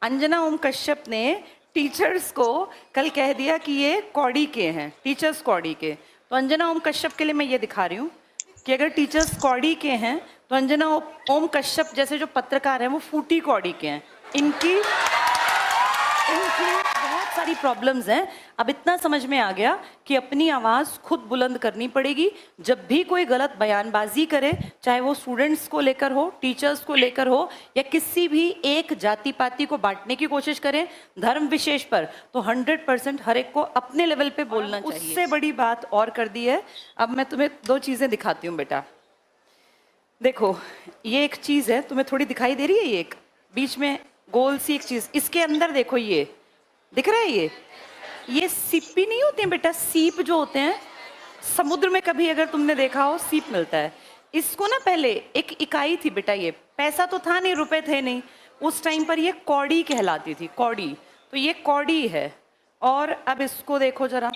अंजना ओम कश्यप ने टीचर्स को कल कह दिया कि ये कौड़ी के हैं, टीचर्स कौड़ी के। तो अंजना ओम कश्यप के लिए मैं ये दिखा रही हूँ कि अगर टीचर्स कौड़ी के हैं तो अंजना ओम कश्यप जैसे जो पत्रकार हैं वो फूटी कौड़ी के हैं। इनकी इनकी बहुत सारी प्रॉब्लम्स हैं। अब इतना समझ में आ गया कि अपनी आवाज़ खुद बुलंद करनी पड़ेगी। जब भी कोई गलत बयानबाजी करे, चाहे वो स्टूडेंट्स को लेकर हो, टीचर्स को लेकर हो, या किसी भी एक जाति पाति को बांटने की कोशिश करें धर्म विशेष पर, तो 100% हर एक को अपने लेवल पे बोलना चाहिए। उससे बड़ी बात और कर दी है। अब मैं तुम्हें दो चीज़ें दिखाती हूँ बेटा। देखो, ये एक चीज़ है, तुम्हें थोड़ी दिखाई दे रही है, ये एक बीच में गोल सी एक चीज़, इसके अंदर देखो, ये दिख रहा है। ये सीपी नहीं होते हैं बेटा, सीप जो होते हैं समुद्र में, कभी अगर तुमने देखा हो सीप मिलता है। इसको ना पहले एक इकाई थी बेटा, ये पैसा तो था नहीं, रुपए थे नहीं, उस टाइम पर ये कौड़ी कहलाती थी, कौड़ी। तो ये कौड़ी है। और अब इसको देखो जरा,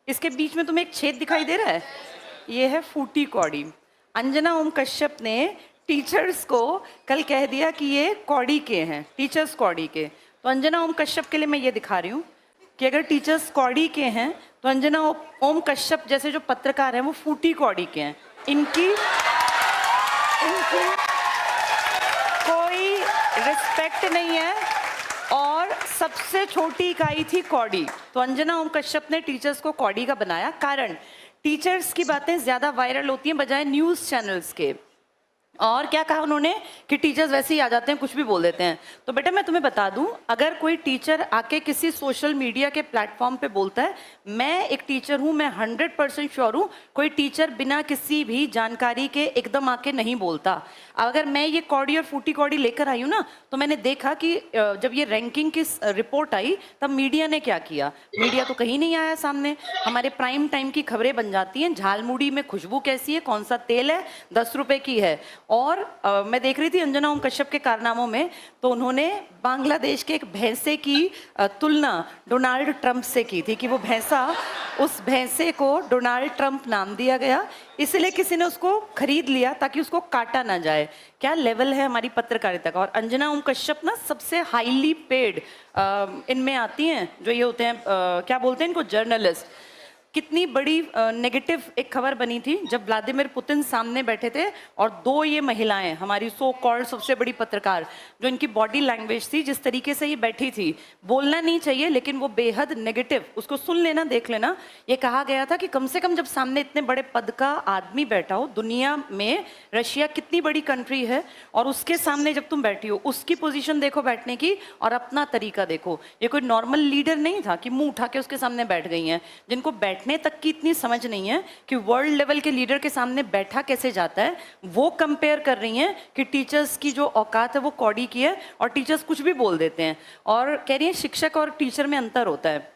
इसके बीच में तुम्हें एक छेद दिखाई दे रहा है, ये है फूटी कौड़ी। अंजना ओम कश्यप ने टीचर्स को कल कह दिया कि ये कौड़ी के हैं, टीचर्स कौड़ी के। तो अंजना ओम कश्यप के लिए मैं ये दिखा रही हूँ कि अगर टीचर्स कौड़ी के हैं तो अंजना ओम कश्यप जैसे जो पत्रकार हैं वो फूटी कौड़ी के हैं। इनकी कोई रिस्पेक्ट नहीं है और सबसे छोटी इकाई थी कौड़ी। तो अंजना ओम कश्यप ने टीचर्स को कौड़ी का बनाया। कारण, टीचर्स की बातें ज्यादा वायरल होती हैं बजाय न्यूज़ चैनल्स के। और क्या कहा उन्होंने कि टीचर्स वैसे ही आ जाते हैं, कुछ भी बोल देते हैं। तो बेटा मैं तुम्हें बता दूं, अगर कोई टीचर आके किसी सोशल मीडिया के प्लेटफॉर्म पे बोलता है, मैं एक टीचर हूं, मैं 100% श्योर हूं कोई टीचर बिना किसी भी जानकारी के एकदम आके नहीं बोलता। अगर मैं ये कौड़ी और फूटी कौड़ी लेकर आई हूँ ना, तो मैंने देखा कि जब ये रैंकिंग की रिपोर्ट आई तब मीडिया ने क्या किया। मीडिया तो कहीं नहीं आया सामने, हमारे प्राइम टाइम की खबरें बन जाती हैं, झालमुड़ी में खुशबू कैसी है, कौन सा तेल है, 10 रुपए की है। और मैं देख रही थी अंजना ओम कश्यप के कारनामों में, तो उन्होंने बांग्लादेश के एक भैंसे की तुलना डोनाल्ड ट्रंप से की थी कि वो भैंसा, उस भैंसे को डोनाल्ड ट्रंप नाम दिया गया, इसलिए किसी ने उसको खरीद लिया ताकि उसको काटा ना जाए। क्या लेवल है हमारी पत्रकारिता का। और अंजना ओम कश्यप ना सबसे हाईली पेड इनमें आती हैं, जो ये होते हैं क्या बोलते हैं इनको, जर्नलिस्ट। कितनी बड़ी नेगेटिव एक खबर बनी थी जब व्लादिमीर पुतिन सामने बैठे थे और दो ये महिलाएं, हमारी सो कॉल्ड सबसे बड़ी पत्रकार, जो इनकी बॉडी लैंग्वेज थी, जिस तरीके से ये बैठी थी, बोलना नहीं चाहिए लेकिन वो बेहद नेगेटिव, उसको सुन लेना, देख लेना। ये कहा गया था कि कम से कम जब सामने इतने बड़े पद का आदमी बैठा हो, दुनिया में रशिया कितनी बड़ी कंट्री है, और उसके सामने जब तुम बैठी हो, उसकी पोजीशन देखो बैठने की और अपना तरीका देखो। ये कोई नॉर्मल लीडर नहीं था कि मुंह उठा के उसके सामने बैठ गई हैं, जिनको बैठने तक की इतनी समझ नहीं है कि वर्ल्ड लेवल के लीडर के सामने बैठा कैसे जाता है। वो कंपेयर कर रही हैं कि टीचर्स की जो औकात है वो कौड़ी की है, और टीचर्स कुछ भी बोल देते हैं। और कह रही हैं शिक्षक और टीचर में अंतर होता है।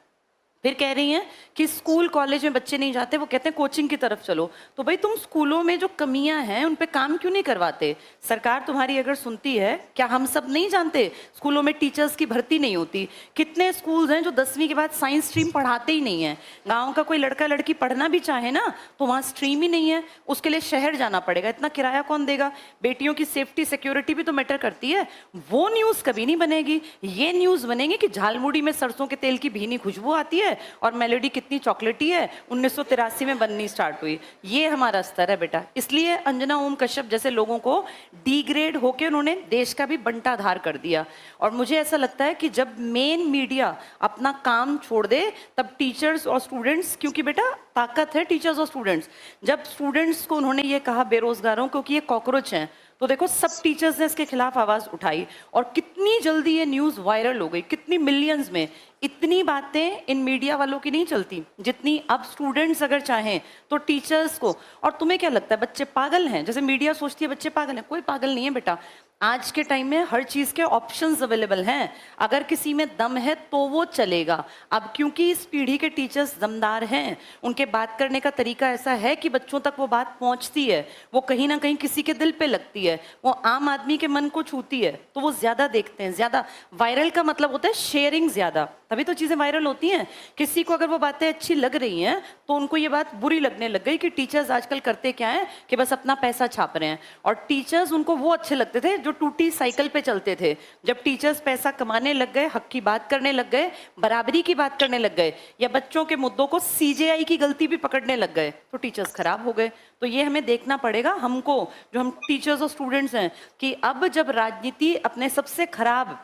फिर कह रही हैं कि स्कूल कॉलेज में बच्चे नहीं जाते, वो कहते हैं कोचिंग की तरफ चलो। तो भाई तुम स्कूलों में जो कमियां हैं उन पे काम क्यों नहीं करवाते। सरकार तुम्हारी अगर सुनती है, क्या हम सब नहीं जानते स्कूलों में टीचर्स की भर्ती नहीं होती। कितने स्कूल्स हैं जो 10वीं के बाद साइंस स्ट्रीम पढ़ाते ही नहीं है। गाँव का कोई लड़का लड़की पढ़ना भी चाहे ना तो वहाँ स्ट्रीम ही नहीं है, उसके लिए शहर जाना पड़ेगा, इतना किराया कौन देगा। बेटियों की सेफ्टी सिक्योरिटी भी तो मैटर करती है। वो न्यूज़ कभी नहीं बनेगी। ये न्यूज़ बनेगी कि झालमुड़ी में सरसों के तेल की भीनी खुशबू आती है और मेलोडी कितनी चॉकलेटी है, 1983 में बननी स्टार्ट हुई। ये हमारा स्तर है बेटा। इसलिए अंजना ओम कश्यप जैसे लोगों को डिग्रेड होकर उन्होंने देश का भी बंटाधार कर दिया। और मुझे ऐसा लगता है कि जब मेन मीडिया अपना काम छोड़ दे तब टीचर्स और स्टूडेंट्स, क्योंकि बेटा ताकत है टीचर्स और स्टूडेंट्स। जब स्टूडेंट्स को उन्होंने ये कहा बेरोजगारों को कि ये कॉकरोच हैं, तो देखो सब टीचर्स ने इसके खिलाफ आवाज उठाई और कितनी जल्दी ये न्यूज़ वायरल हो गई, कितनी मिलियंस में। इतनी बातें इन मीडिया वालों की नहीं चलती जितनी अब स्टूडेंट्स अगर चाहें तो टीचर्स को। और तुम्हें क्या लगता है बच्चे पागल हैं, जैसे मीडिया सोचती है बच्चे पागल हैं? कोई पागल नहीं है बेटा। आज के टाइम में हर चीज़ के ऑप्शंस अवेलेबल हैं। अगर किसी में दम है तो वो चलेगा। अब क्योंकि इस पीढ़ी के टीचर्स दमदार हैं, उनके बात करने का तरीका ऐसा है कि बच्चों तक वो बात पहुंचती है, वो कहीं ना कहीं किसी के दिल पे लगती है, वो आम आदमी के मन को छूती है, तो वो ज़्यादा देखते हैं। ज़्यादा वायरल का मतलब होता है शेयरिंग ज़्यादा, तभी तो चीज़ें वायरल होती हैं। किसी को अगर वो बातें अच्छी लग रही हैं तो उनको ये बात बुरी लगने लग गई कि टीचर्स आजकल करते क्या है कि बस अपना पैसा छाप रहे हैं। और टीचर्स उनको वो अच्छे लगते थे जो जो टूटी साइकिल पे चलते थे। जब टीचर्स पैसा कमाने लग गए, हक की बात करने लग गए, बराबरी की बात करने लग गए, या बच्चों के मुद्दों को सीजेआई की गलती भी पकड़ने लग गए, तो टीचर्स खराब हो गए। तो ये हमें देखना पड़ेगा हमको, जो हम टीचर्स और स्टूडेंट्स हैं, कि अब जब राजनीति अपने सबसे खराब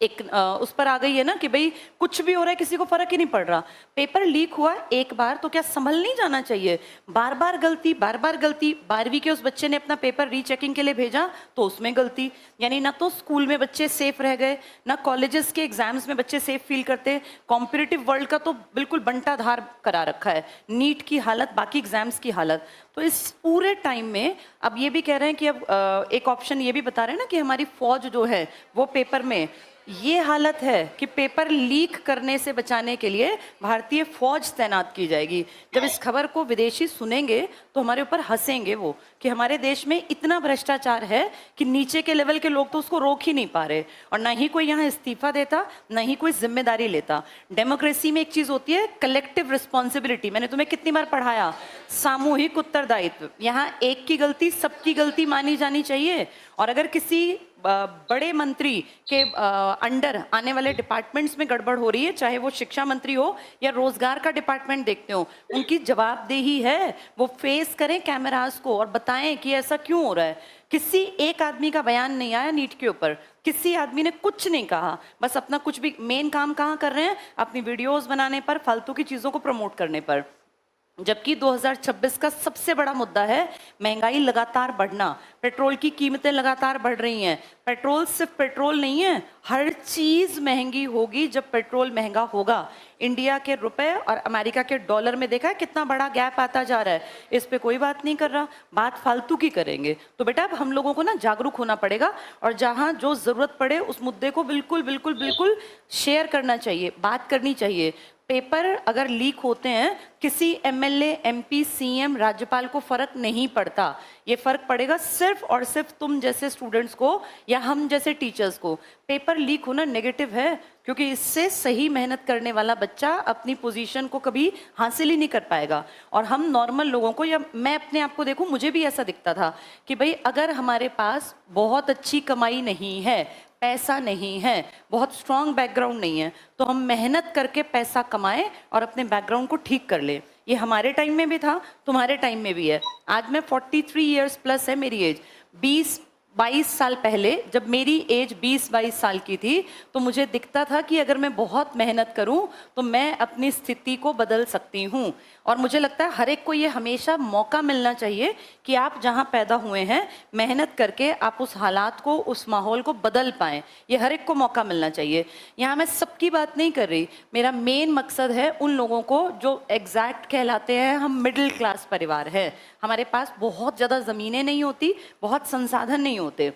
एक उस पर आ गई है ना कि भाई कुछ भी हो रहा है, किसी को फर्क ही नहीं पड़ रहा। पेपर लीक हुआ एक बार तो क्या संभल नहीं जाना चाहिए? बार बार गलती, बार बार गलती। 12वीं के उस बच्चे ने अपना पेपर रीचेकिंग के लिए भेजा तो उसमें गलती। यानी ना तो स्कूल में बच्चे सेफ रह गए, ना कॉलेजेस के एग्जाम्स में बच्चे सेफ फील करते। कॉम्पिटिटिव वर्ल्ड का तो बिल्कुल बंटाधार करा रखा है, नीट की हालत, बाकी एग्जाम्स की हालत। तो इस पूरे टाइम में अब ये भी कह रहे हैं कि अब एक ऑप्शन ये भी बता रहे हैं ना कि हमारी फौज जो है वो पेपर में, ये हालत है कि पेपर लीक करने से बचाने के लिए भारतीय फौज तैनात की जाएगी। जब इस खबर को विदेशी सुनेंगे तो हमारे ऊपर हंसेंगे वो, कि हमारे देश में इतना भ्रष्टाचार है कि नीचे के लेवल के लोग तो उसको रोक ही नहीं पा रहे, और ना ही कोई यहाँ इस्तीफा देता, ना ही कोई जिम्मेदारी लेता। डेमोक्रेसी में एक चीज होती है कलेक्टिव रिस्पॉन्सिबिलिटी। मैंने तुम्हें कितनी बार पढ़ाया, सामूहिक उत्तरदायित्व। यहाँ एक की गलती सबकी गलती मानी जानी चाहिए। और अगर किसी बड़े मंत्री के अंडर आने वाले डिपार्टमेंट्स में गड़बड़ हो रही है, चाहे वो शिक्षा मंत्री हो या रोजगार का डिपार्टमेंट देखते हो, उनकी जवाबदेही है वो फेस करें कैमरास को और बताएं कि ऐसा क्यों हो रहा है। किसी एक आदमी का बयान नहीं आया नीट के ऊपर, किसी आदमी ने कुछ नहीं कहा, बस अपना कुछ भी मेन काम कहाँ कर रहे हैं, अपनी वीडियोस बनाने पर, फालतू की चीजों को प्रमोट करने पर। जबकि 2026 का सबसे बड़ा मुद्दा है महंगाई लगातार बढ़ना, पेट्रोल की कीमतें लगातार बढ़ रही हैं। पेट्रोल सिर्फ पेट्रोल नहीं है, हर चीज महंगी होगी जब पेट्रोल महंगा होगा। इंडिया के रुपए और अमेरिका के डॉलर में देखा है कितना बड़ा गैप आता जा रहा है, इस पे कोई बात नहीं कर रहा, बात फालतू की करेंगे। तो बेटा अब हम लोगों को ना जागरूक होना पड़ेगा, और जहां जो जरूरत पड़े उस मुद्दे को बिल्कुल बिल्कुल बिल्कुल शेयर करना चाहिए, बात करनी चाहिए। पेपर अगर लीक होते हैं, किसी एमएलए, एमपी, सीएम, राज्यपाल को फर्क नहीं पड़ता। ये फर्क पड़ेगा सिर्फ और सिर्फ तुम जैसे स्टूडेंट्स को या हम जैसे टीचर्स को। पेपर लीक होना नेगेटिव है, क्योंकि इससे सही मेहनत करने वाला बच्चा अपनी पोजीशन को कभी हासिल ही नहीं कर पाएगा। और हम नॉर्मल लोगों को, या मैं अपने आप को देखूं, मुझे भी ऐसा दिखता था कि भाई अगर हमारे पास बहुत अच्छी कमाई नहीं है, पैसा नहीं है, बहुत स्ट्रॉन्ग बैकग्राउंड नहीं है, तो हम मेहनत करके पैसा कमाएं और अपने बैकग्राउंड को ठीक कर ले। ये हमारे टाइम में भी था, तुम्हारे टाइम में भी है। आज मैं 43 इयर्स प्लस है मेरी एज। 20-22 साल पहले जब मेरी एज 20-22 साल की थी, तो मुझे दिखता था कि अगर मैं बहुत मेहनत करूं तो मैं अपनी स्थिति को बदल सकती हूं। और मुझे लगता है हर एक को ये हमेशा मौका मिलना चाहिए कि आप जहां पैदा हुए हैं, मेहनत करके आप उस हालात को, उस माहौल को बदल पाएं। ये हर एक को मौका मिलना चाहिए। यहाँ मैं सबकी बात नहीं कर रही, मेरा मेन मकसद है उन लोगों को जो एग्जैक्ट कहलाते हैं हम मिडिल क्लास परिवार है। हमारे पास बहुत ज़्यादा ज़मीनें नहीं होती, बहुत संसाधन नहीं होते,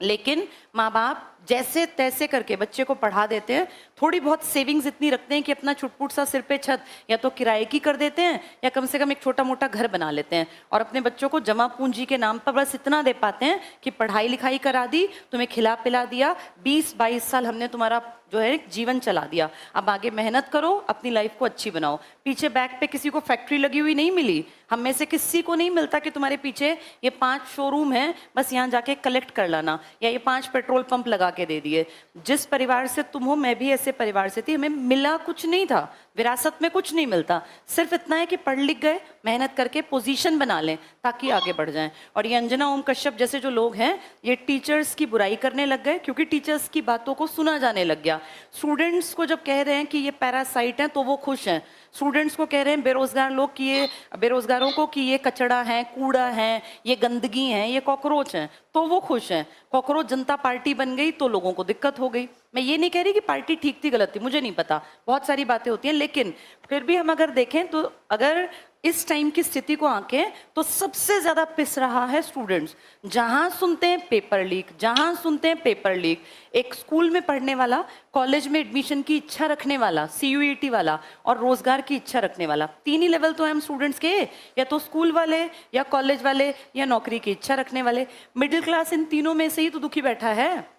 लेकिन माँ बाप जैसे तैसे करके बच्चे को पढ़ा देते हैं। थोड़ी बहुत सेविंग्स इतनी रखते हैं कि अपना छुटपुट सा सिर पे छत या तो किराए की कर देते हैं, या कम से कम एक छोटा मोटा घर बना लेते हैं, और अपने बच्चों को जमा पूंजी के नाम पर बस इतना दे पाते हैं कि पढ़ाई लिखाई करा दी, तुम्हें खिला पिला दिया, 20-22 साल हमने तुम्हारा जो है जीवन चला दिया, अब आगे मेहनत करो, अपनी लाइफ को अच्छी बनाओ। पीछे बैक पे किसी को फैक्ट्री लगी हुई नहीं मिली, हम में से किसी को नहीं मिलता कि तुम्हारे पीछे ये 5 शोरूम हैं, बस यहाँ जाके कलेक्ट कर लाना, या ये 5 पेट्रोल पंप लगा के दे दिए। जिस परिवार से तुम हो, मैं भी ऐसे परिवार से थी, हमें मिला कुछ नहीं था, विरासत में कुछ नहीं मिलता, सिर्फ इतना है कि पढ़ लिख गए, मेहनत करके पोजीशन बना लें ताकि आगे बढ़ जाएं। और ये अंजना ओम कश्यप जैसे जो लोग हैं, ये टीचर्स की बुराई करने लग गए, क्योंकि टीचर्स की बातों को सुना जाने लग गया। स्टूडेंट्स को जब कह रहे हैं कि ये पैरासाइट हैं तो वो खुश हैं, स्टूडेंट्स को कह रहे हैं बेरोजगार लोग कि ये बेरोजगारों को कि ये कचड़ा है, कूड़ा है, ये गंदगी है, ये कॉकरोच हैं, तो वो खुश हैं। कॉकरोच जनता पार्टी बन गई तो लोगों को दिक्कत हो गई। मैं ये नहीं कह रही कि पार्टी ठीक थी गलत थी, मुझे नहीं पता, बहुत सारी बातें होती हैं, लेकिन फिर भी हम अगर देखें तो अगर इस टाइम की स्थिति को आंकें तो सबसे ज्यादा पिस रहा है स्टूडेंट्स। जहां सुनते हैं पेपर लीक, जहां सुनते हैं पेपर लीक। एक स्कूल में पढ़ने वाला, कॉलेज में एडमिशन की इच्छा रखने वाला, CUET वाला और रोजगार की इच्छा रखने वाला, 3 ही लेवल तो हैं हम स्टूडेंट्स के, या तो स्कूल वाले, या कॉलेज वाले, या नौकरी की इच्छा रखने वाले। मिडिल क्लास इन तीनों में से ही तो दुखी बैठा है।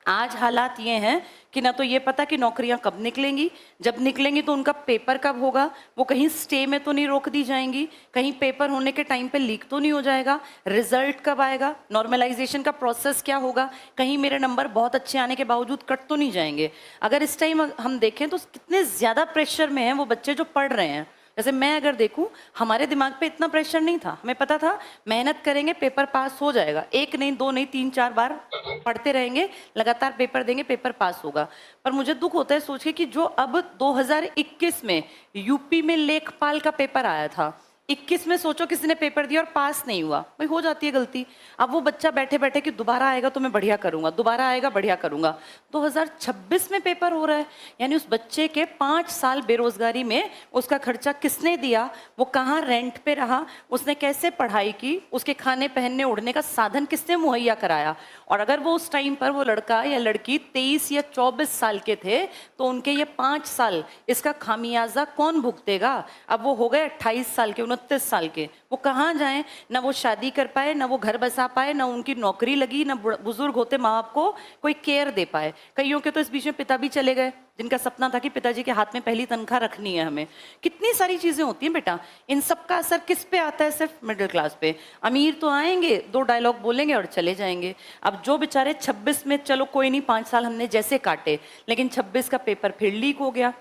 आज हालात ये हैं कि ना तो ये पता कि नौकरियां कब निकलेंगी, जब निकलेंगी तो उनका पेपर कब होगा, वो कहीं स्टे में तो नहीं रोक दी जाएंगी, कहीं पेपर होने के टाइम पे लीक तो नहीं हो जाएगा, रिजल्ट कब आएगा, नॉर्मलाइजेशन का प्रोसेस क्या होगा, कहीं मेरे नंबर बहुत अच्छे आने के बावजूद कट तो नहीं जाएंगे। अगर इस टाइम हम देखें तो कितने ज़्यादा प्रेशर में हैं वो बच्चे जो पढ़ रहे हैं। जैसे मैं अगर देखूं, हमारे दिमाग पे इतना प्रेशर नहीं था, हमें पता था मेहनत करेंगे पेपर पास हो जाएगा, एक नहीं दो नहीं 3-4 बार पढ़ते रहेंगे, लगातार पेपर देंगे, पेपर पास होगा। पर मुझे दुख होता है सोच के कि जो अब 2021 में यूपी में लेखपाल का पेपर आया था, 21 में सोचो किसी ने पेपर दिया और पास नहीं हुआ, भाई हो जाती है गलती। अब वो बच्चा बैठे बैठे कि दोबारा आएगा तो मैं बढ़िया करूंगा, दोबारा आएगा बढ़िया करूंगा। 2026 में पेपर हो रहा है, यानी उस बच्चे के 5 साल बेरोजगारी में उसका खर्चा किसने दिया, वो कहाँ रेंट पे रहा, उसने कैसे पढ़ाई की, उसके खाने पहनने उड़ने का साधन किसने मुहैया कराया। और अगर वो उस टाइम पर वो लड़का या लड़की 23 या 24 साल के थे तो उनके ये 5 साल इसका खामियाजा कौन भुगतेगा। अब वो हो गए 28 साल के, 29 साल के, वो कहाँ जाएं, ना वो शादी कर पाए, ना वो घर बसा पाए, ना उनकी नौकरी लगी, ना बुजुर्ग होते माँ बाप को कोई केयर दे पाए। कईयों के तो इस बीच में पिता भी चले गए जिनका सपना था कि पिताजी के हाथ में पहली तनख्वाह रखनी है हमें। कितनी सारी चीजें होती हैं बेटा, इन सब का असर किस पे आता है, सिर्फ मिडिल क्लास पे। अमीर तो आएंगे, 2 डायलॉग बोलेंगे और चले जाएंगे। अब जो बेचारे 26 में, चलो कोई नहीं 5 साल हमने जैसे काटे, लेकिन 26 का पेपर फिर लीक हो गया,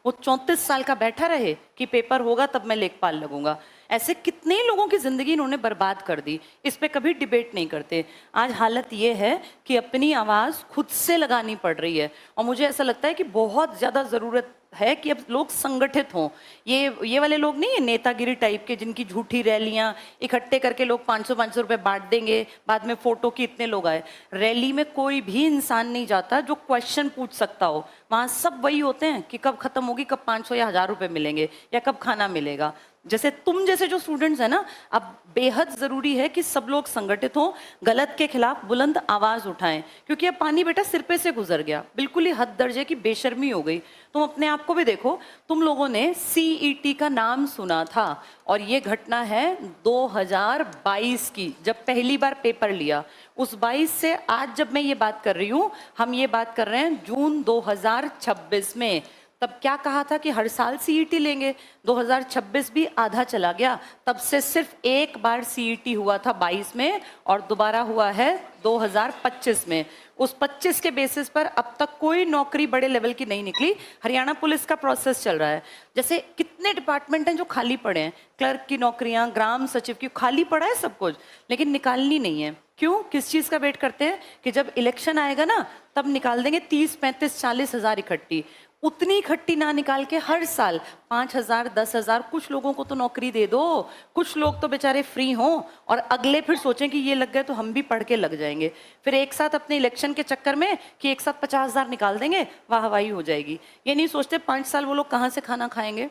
वो 34 साल का बैठा रहे कि पेपर होगा तब मैं लेखपाल लगूंगा। ऐसे कितने लोगों की जिंदगी इन्होंने बर्बाद कर दी, इस पे कभी डिबेट नहीं करते। आज हालत ये है कि अपनी आवाज खुद से लगानी पड़ रही है, और मुझे ऐसा लगता है कि बहुत ज्यादा जरूरत है कि अब लोग संगठित हों। ये वाले लोग नहीं है नेतागिरी टाइप के, जिनकी झूठी रैलियां इकट्ठे करके लोग 500-500 रुपए बांट देंगे, बाद में फोटो की इतने लोग आए। रैली में कोई भी इंसान नहीं जाता जो क्वेश्चन पूछ सकता हो, वहां सब वही होते हैं कि कब खत्म होगी, कब 500 या 1000 रुपए मिलेंगे, या कब खाना मिलेगा। जैसे तुम जैसे जो स्टूडेंट्स हैं ना, अब बेहद जरूरी है कि सब लोग संगठित हों, गलत के खिलाफ बुलंद आवाज उठाएं, क्योंकि अब पानी बेटा सिर पे से गुजर गया, बिल्कुल ही हद दर्जे की बेशर्मी हो गई। तुम अपने आप को भी देखो, तुम लोगों ने सीईटी का नाम सुना था, और ये घटना है 2022 की, जब पहली बार पेपर लिया। उस 22 से आज जब मैं ये बात कर रही हूँ, हम ये बात कर रहे हैं जून 2026 में। तब क्या कहा था कि हर साल सीईटी लेंगे, 2026 भी आधा चला गया, तब से सिर्फ एक बार सीईटी हुआ था 22 में, और दोबारा हुआ है 2025 में। उस 25 के बेसिस पर अब तक कोई नौकरी बड़े लेवल की नहीं निकली। हरियाणा पुलिस का प्रोसेस चल रहा है, जैसे कितने डिपार्टमेंट हैं जो खाली पड़े हैं, क्लर्क की नौकरियां, ग्राम सचिव की, खाली पड़ा है सब कुछ, लेकिन निकालनी नहीं है। क्यों, किस चीज का वेट करते हैं कि जब इलेक्शन आएगा ना तब निकाल देंगे 30, 35, 40 हजार इकट्ठी। उतनी इकट्ठी ना निकाल के हर साल 5,000, 10,000, कुछ लोगों को तो नौकरी दे दो, कुछ लोग तो बेचारे फ्री हों, और अगले फिर सोचें कि ये लग गए तो हम भी पढ़ के लग जाएंगे। फिर एक साथ अपने इलेक्शन के चक्कर में कि एक साथ 50,000 निकाल देंगे, वाहवाही हो जाएगी। ये नहीं सोचते 5 साल वो लोग कहाँ से खाना खाएंगे,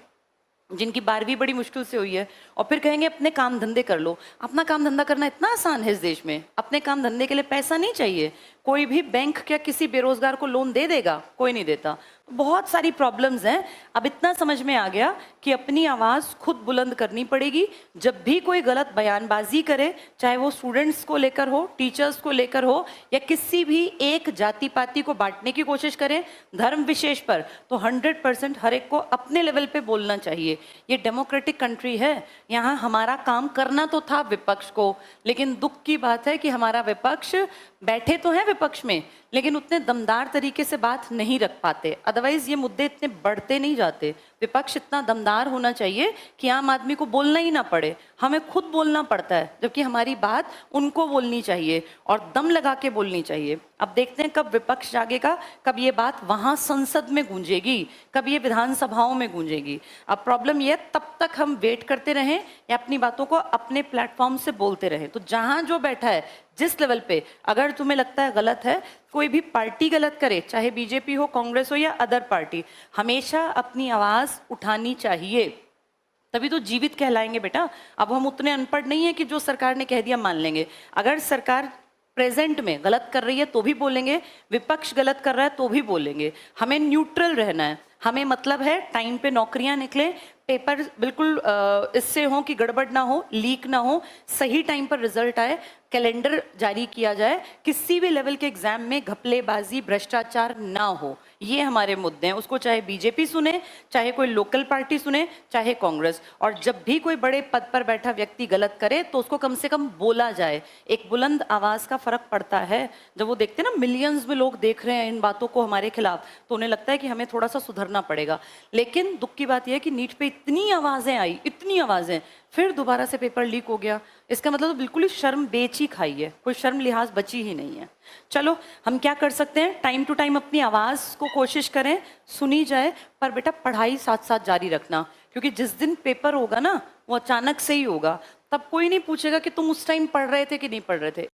जिनकी 12वीं बड़ी मुश्किल से हुई है, और फिर कहेंगे अपने काम धंधे कर लो। अपना काम धंधा करना इतना आसान है इस देश में, अपने काम धंधे के लिए पैसा नहीं चाहिए। कोई भी बैंक क्या किसी बेरोजगार को लोन दे देगा, कोई नहीं देता। बहुत सारी प्रॉब्लम्स हैं। अब इतना समझ में आ गया कि अपनी आवाज खुद बुलंद करनी पड़ेगी। जब भी कोई गलत बयानबाजी करे, चाहे वो स्टूडेंट्स को लेकर हो, टीचर्स को लेकर हो, या किसी भी एक जाति पाति को बांटने की कोशिश करें धर्म विशेष पर, तो 100% हर एक को अपने लेवल पे बोलना चाहिए। ये डेमोक्रेटिक कंट्री है, यहाँ हमारा काम करना तो था विपक्ष को, लेकिन दुख की बात है कि हमारा विपक्ष बैठे तो हैं विपक्ष में, लेकिन उतने दमदार तरीके से बात नहीं रख पाते। अदरवाइज ये मुद्दे इतने बढ़ते नहीं जाते। विपक्ष इतना दमदार होना चाहिए कि आम आदमी को बोलना ही ना पड़े, हमें खुद बोलना पड़ता है, जबकि हमारी बात उनको बोलनी चाहिए और दम लगा के बोलनी चाहिए। अब देखते हैं कब विपक्ष जागेगा, कब ये बात वहां संसद में गूंजेगी, कब ये विधानसभाओं में गूंजेगी। अब प्रॉब्लम ये है, तब तक हम वेट करते रहें या अपनी बातों को अपने प्लेटफॉर्म से बोलते रहें। तो जहां जो बैठा है, जिस लेवल पे, अगर तुम्हें लगता है गलत है, कोई भी पार्टी गलत करे, चाहे बीजेपी हो, कांग्रेस हो या अदर पार्टी, हमेशा अपनी आवाज उठानी चाहिए, तभी तो जीवित कहलाएंगे बेटा। अब हम उतने अनपढ़ नहीं है कि जो सरकार ने कह दिया मान लेंगे। अगर सरकार प्रेजेंट में गलत कर रही है तो भी बोलेंगे, विपक्ष गलत कर रहा है तो भी बोलेंगे। हमें न्यूट्रल रहना है। हमें मतलब है टाइम पे नौकरियां निकले, पेपर बिल्कुल इससे हो कि गड़बड़ ना हो, लीक ना हो, सही टाइम पर रिजल्ट आए। कैलेंडर जारी किया जाए, किसी भी लेवल के एग्जाम में घपलेबाजी भ्रष्टाचार ना हो। ये हमारे मुद्दे हैं, उसको चाहे बीजेपी सुने, चाहे कोई लोकल पार्टी सुने, चाहे कांग्रेस। और जब भी कोई बड़े पद पर बैठा व्यक्ति गलत करे तो उसको कम से कम बोला जाए। एक बुलंद आवाज का फर्क पड़ता है। जब वो देखते हैं ना मिलियंस में लोग देख रहे हैं इन बातों को हमारे खिलाफ, तो उन्हें लगता है कि हमें थोड़ा सा सुधरना पड़ेगा। लेकिन दुख की बात यह है कि नीट पे इतनी आवाजें आई, इतनी आवाजें, फिर दोबारा से पेपर लीक हो गया। इसका मतलब तो बिल्कुल ही शर्म बेच ही खाई है, कोई शर्म लिहाज बची ही नहीं है। चलो हम क्या कर सकते हैं, टाइम टू टाइम अपनी आवाज को कोशिश करें सुनी जाए, पर बेटा पढ़ाई साथ साथ जारी रखना, क्योंकि जिस दिन पेपर होगा ना वो अचानक से ही होगा। तब कोई नहीं पूछेगा कि तुम उस टाइम पढ़ रहे थे कि नहीं पढ़ रहे थे।